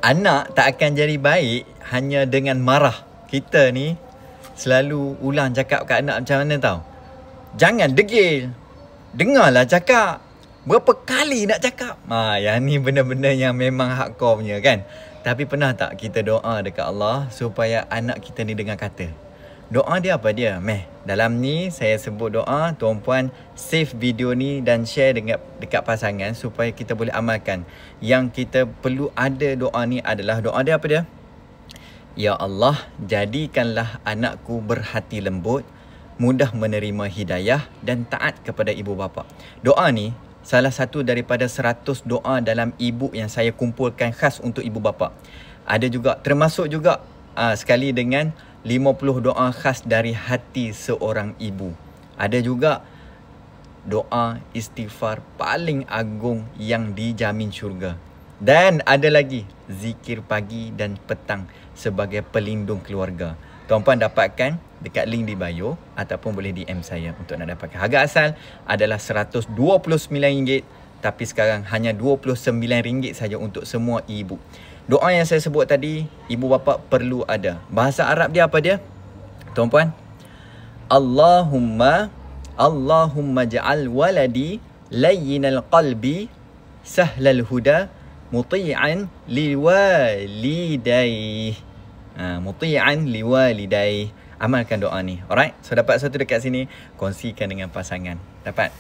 Anak tak akan jadi baik hanya dengan marah. Kita ni selalu ulang cakap kat anak macam mana tau. Jangan degil. Dengarlah cakap. Berapa kali nak cakap? Yang ni benda-benda yang memang hardcore punya kan. Tapi pernah tak kita doa dekat Allah supaya anak kita ni dengar kata? Doa dia apa dia? Dalam ni saya sebut doa, tuan puan save video ni dan share dekat pasangan supaya kita boleh amalkan. Yang kita perlu ada doa ni adalah doa dia apa dia? Ya Allah, jadikanlah anakku berhati lembut, mudah menerima hidayah dan taat kepada ibu bapa. Doa ni salah satu daripada 100 doa dalam e-book yang saya kumpulkan khas untuk ibu bapa. Ada juga, termasuk juga sekali dengan 50 doa khas dari hati seorang ibu. Ada juga doa istighfar paling agung yang dijamin syurga. Dan ada lagi zikir pagi dan petang sebagai pelindung keluarga. Tuan-puan dapatkan dekat link di bio ataupun boleh DM saya untuk nak dapatkan. Harga asal adalah RM129, tapi sekarang hanya RM29 saja untuk semua e-book. Doa yang saya sebut tadi, ibu bapa perlu ada. Bahasa Arab dia apa dia? Tuan-puan, Allahumma ja'al waladi layyinal qalbi sahlal huda muti'an liwalidayh. Muti'an liwalidayh. Amalkan doa ni. Alright? So dapat satu dekat sini, kongsikan dengan pasangan. Dapat?